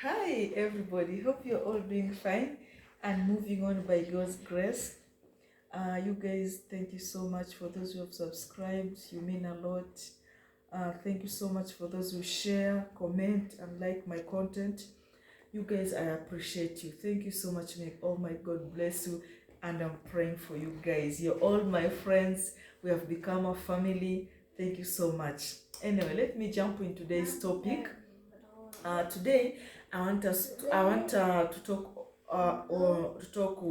Hi everybody, hope you're all doing fine and moving on by God's grace. You guys, thank you so much for those who have subscribed. You mean a lot. Thank you so much for those who share, comment, and like my content. You guys, I appreciate you. Thank you so much. May oh my God bless you. And I'm praying for you guys. You're all my friends. We have become a family. Thank you so much. Anyway, let me jump in today's topic. Today, I want to talk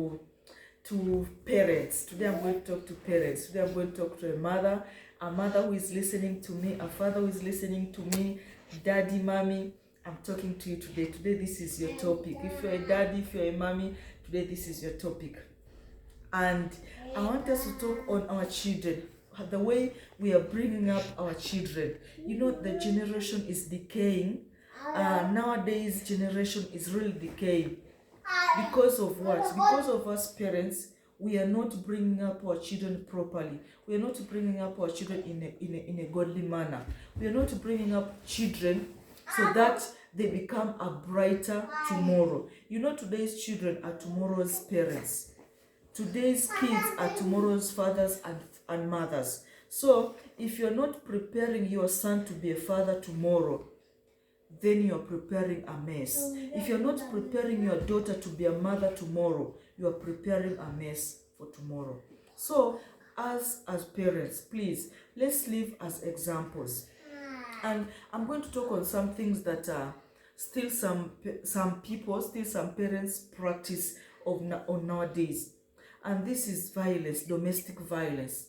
to parents. Today, I'm going to talk to parents. Today, I'm going to talk to a mother who is listening to me, a father who is listening to me, daddy, mommy. I'm talking to you today. Today, this is your topic. If you're a daddy, if you're a mommy, today this is your topic. And I want us to talk on our children, the way we are bringing up our children. You know, the generation is decaying. Nowadays, generation is really decaying. Because of what? Because of us parents, we are not bringing up our children properly. We are not bringing up our children in a godly manner. We are not bringing up children so that they become a brighter tomorrow. You know, today's children are tomorrow's parents. Today's kids are tomorrow's fathers and mothers. So if you're not preparing your son to be a father tomorrow, then you're preparing a mess. If you're not preparing your daughter to be a mother tomorrow, you are preparing a mess for tomorrow. So as parents, please, let's live as examples. And I'm going to talk on some things that still some parents practice on nowadays. And this is violence, domestic violence,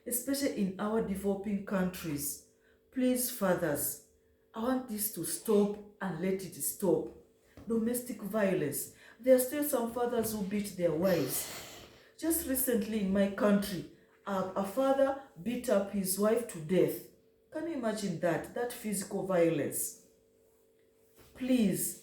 especially in our developing countries. Please, fathers, I want this to stop and let it stop. Domestic violence. There are still some fathers who beat their wives. Just recently in my country, a father beat up his wife to death. Can you imagine that? That physical violence. Please,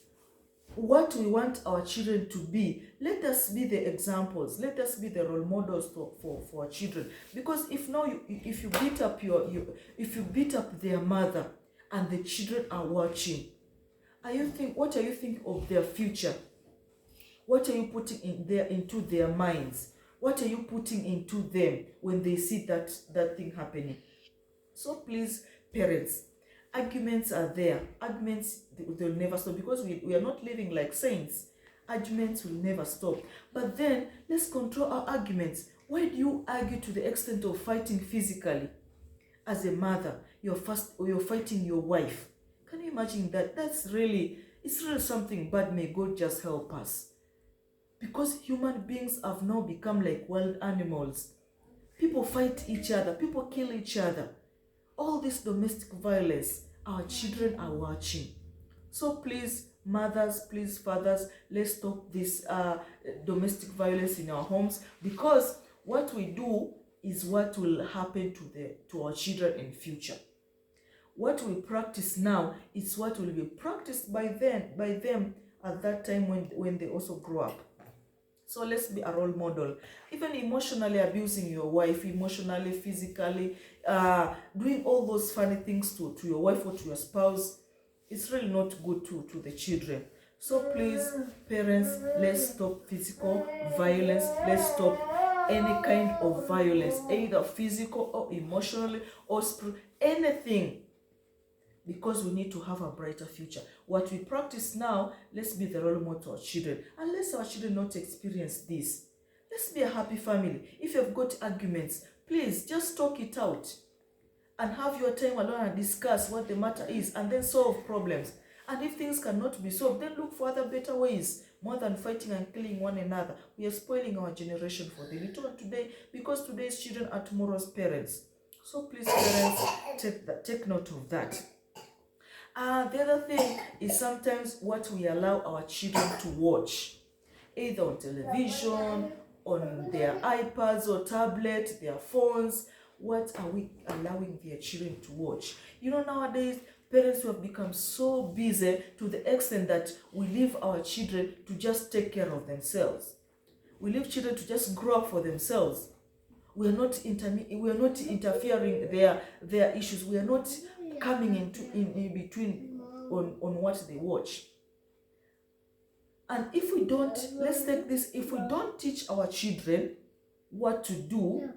what we want our children to be, let us be the examples, let us be the role models for our children. Because if you beat up if you beat up their mother and the children are watching, what are you thinking of their future? What are you putting into their minds? What are you putting into them when they see that thing happening? So please, parents, arguments are there. Arguments, they'll never stop, because we are not living like saints. Arguments will never stop. But then, let's control our arguments. Why do you argue to the extent of fighting physically? As a mother, you're fighting your wife. Can you imagine that? It's really something bad. May God just help us. Because human beings have now become like wild animals. People fight each other. People kill each other. All this domestic violence, our children are watching. So please, mothers, please, fathers, let's stop this domestic violence in our homes, because what we do is what will happen to our children in future. What we practice now is what will be practiced by them at that time when they also grow up. So let's be a role model. Even emotionally abusing your wife, emotionally, physically, doing all those funny things to your wife or to your spouse, it's really not good to the children. So please, parents, let's stop physical violence. Let's stop any kind of violence, either physical or emotionally or spiritual, anything. Because we need to have a brighter future. What we practice now, let's be the role model to our children. And let our children not experience this. Let's be a happy family. If you've got arguments, please just talk it out. And have your time alone and discuss what the matter is, and then solve problems. And if things cannot be solved, then look for other better ways. More than fighting and killing one another. We are spoiling our generation for the little one today, because today's children are tomorrow's parents. So please, parents, take note of that. The other thing is sometimes what we allow our children to watch, either on television, on their iPads or tablets, their phones. What are we allowing their children to watch? You know, nowadays, parents have become so busy to the extent that we leave our children to just take care of themselves. We leave children to just grow up for themselves. We are not interfering their issues. We are not coming in between on what they watch. And if we don't, let's take this, if we don't teach our children what to do,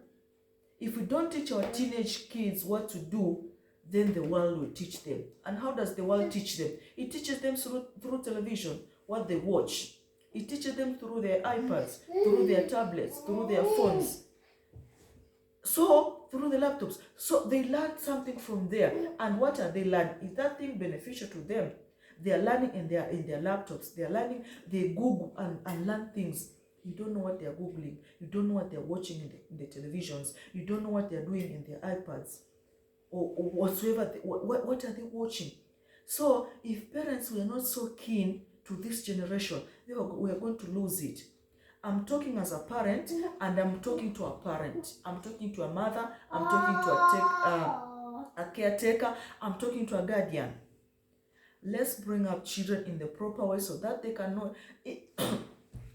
if we don't teach our teenage kids what to do, then the world will teach them. And how does the world teach them? It teaches them through television, what they watch. It teaches them through their iPads, through their tablets, through their phones. So, through the laptops. So, they learn something from there. And what are they learning? Is that thing beneficial to them? They are learning in their laptops. They are learning, they Google and learn things. You don't know what they are Googling. You don't know what they are watching in the televisions. You don't know what they are doing in their iPads. Or whatsoever, what are they watching? So, if parents were not so keen to this generation, we are going to lose it. I'm talking as a parent, and I'm talking to a parent. I'm talking to a mother. I'm talking to a caretaker. I'm talking to a guardian. Let's bring up children in the proper way so that they cannot,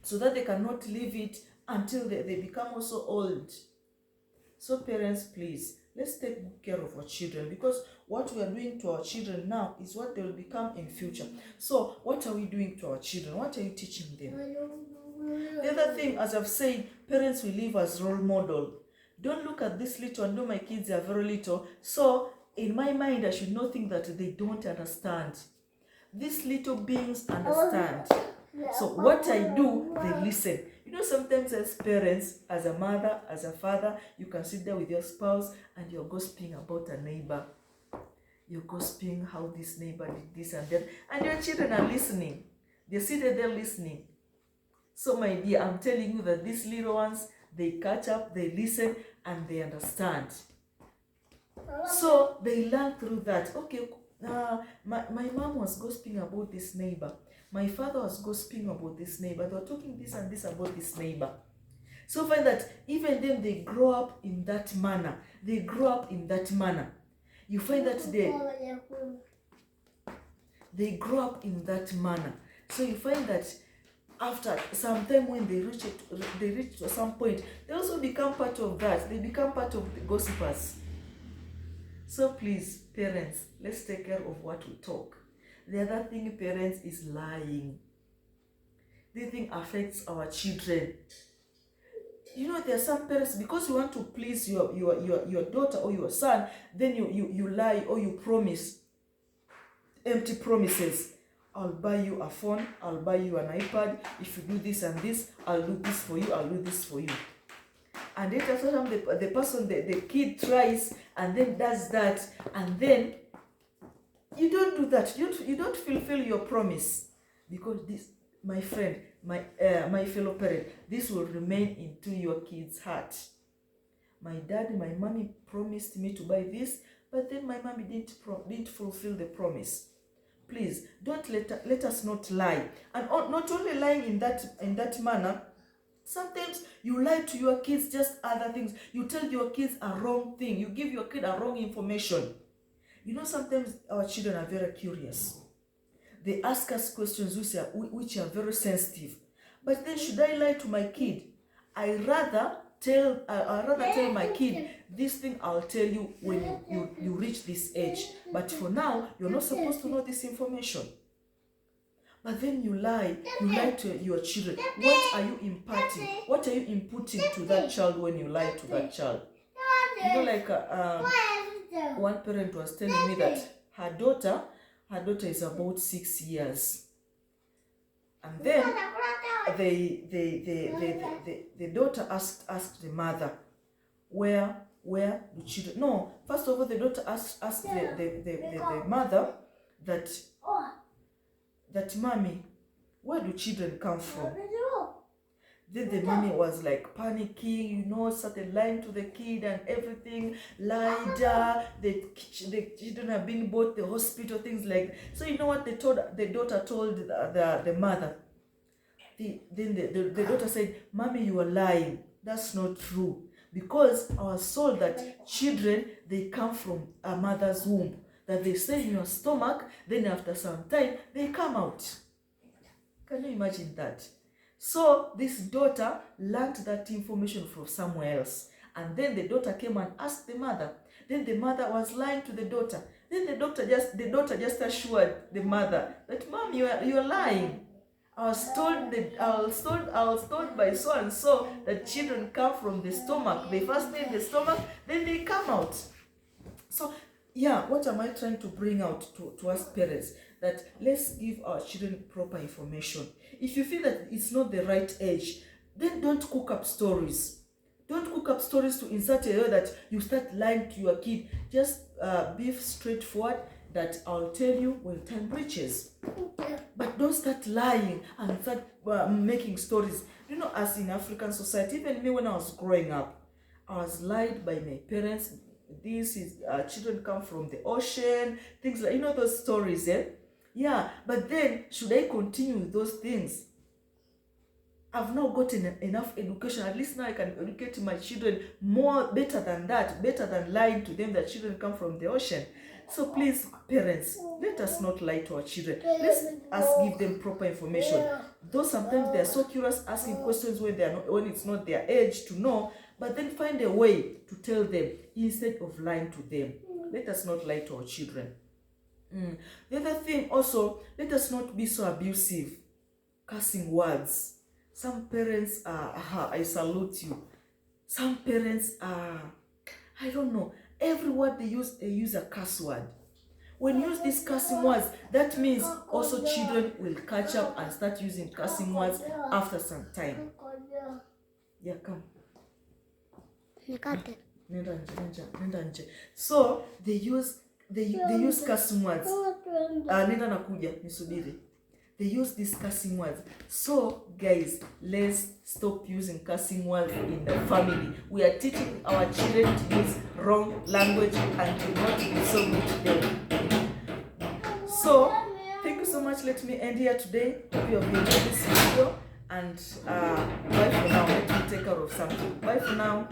so that they cannot leave it until they become also old. So parents, please, let's take good care of our children, because what we are doing to our children now is what they will become in future. So what are we doing to our children? What are you teaching them? The other thing, as I've said, parents will live as role model. Don't look at this little and know my kids are very little. So in my mind, I should not think that they don't understand. These little beings understand. So what I do, they listen. You know, sometimes as parents, as a mother, as a father, you can sit there with your spouse and you're gossiping about a neighbor. You're gossiping how this neighbor did this and that. And your children are listening. They're seated there listening. So my dear, I'm telling you that these little ones, they catch up, they listen, and they understand. So they learn through that. Okay, my mom was gossiping about this neighbor. My father was gossiping about this neighbor. They were talking this and this about this neighbor. So find that even then they grow up in that manner. They grow up in that manner. You find that they grow up in that manner. So you find that after some time, when they reach to some point, they also become part of that. They become part of the gossipers. So please, parents, let's take care of what we talk. The other thing, parents, is lying. This thing affects our children. You know, there are some parents, because you want to please your daughter or your son, then you lie or you promise empty promises. I'll buy you a phone, I'll buy you an iPad, if you do this and this, I'll do this for you, I'll do this for you. And then after some, the person, the kid tries and then does that, and then you don't do that, you don't fulfill your promise, because this, my friend, my fellow parent, this will remain into your kid's heart. My dad, my mommy promised me to buy this, but then my mommy didn't fulfill the promise. Please, don't let us not lie. And not only lying in that manner, sometimes you lie to your kids, just other things. You tell your kids a wrong thing. You give your kid a wrong information. You know, sometimes our children are very curious. They ask us questions which are very sensitive. But then, should I lie to my kid? I rather tell my kid, this thing I'll tell you when you reach this age. But for now, you're not supposed to know this information. But then you lie to your children. What are you imparting? What are you inputting to that child when you lie to that child? You know, like one parent was telling me that her daughter is about 6 years. And then the daughter asked the mother, where do children? No, first of all, the daughter asked the mother that mommy, where do children come from? Then the mommy was like panicking, you know, started lying to the kid and everything, lied, the children are being brought to the hospital, things like that. So you know what the daughter told the mother? Then the daughter said, mommy, you are lying. That's not true. Because I was told that children, they come from a mother's womb. That they stay in your stomach, then after some time, they come out. Can you imagine that? So this daughter learned that information from somewhere else. And then the daughter came and asked the mother. Then the mother was lying to the daughter. Then the daughter just assured the mother that, Mom, you are lying. I was told by so and so that children come from the stomach. They first stay in the stomach, then they come out. So yeah, what am I trying to bring out to us parents? That let's give our children proper information. If you feel that it's not the right age, then don't cook up stories. Don't cook up stories to insert a way that you start lying to your kid. Just be straightforward that I'll tell you when time reaches. But don't start lying and start making stories. You know, as in African society, even me when I was growing up, I was lied by my parents. This is children come from the ocean, things like, you know, those stories, eh? Yeah, but then should I continue with those things? I've now gotten enough education. At least now I can educate my children better than that, better than lying to them that children come from the ocean. So please, parents, let us not lie to our children. Let us give them proper information. Though sometimes they are so curious, asking questions when it's not their age to know, but then find a way to tell them instead of lying to them. Let us not lie to our children. The other thing also, let us not be so abusive, cursing words. Some parents are, I salute you. Some parents are, I don't know, every word they use a curse word. When you use these cursing words, that means also children will catch up and start using cursing words after some time. Yeah, come. So they use cursing words. Nenda nakuja nisubiri. They use these cursing words. So guys, let's stop using cursing words in the family. We are teaching our children to use wrong language and to not be so good to them. So thank you so much. Let me end here today. Hope you have enjoyed this video, and bye for now. Let me take care of something. Bye for now.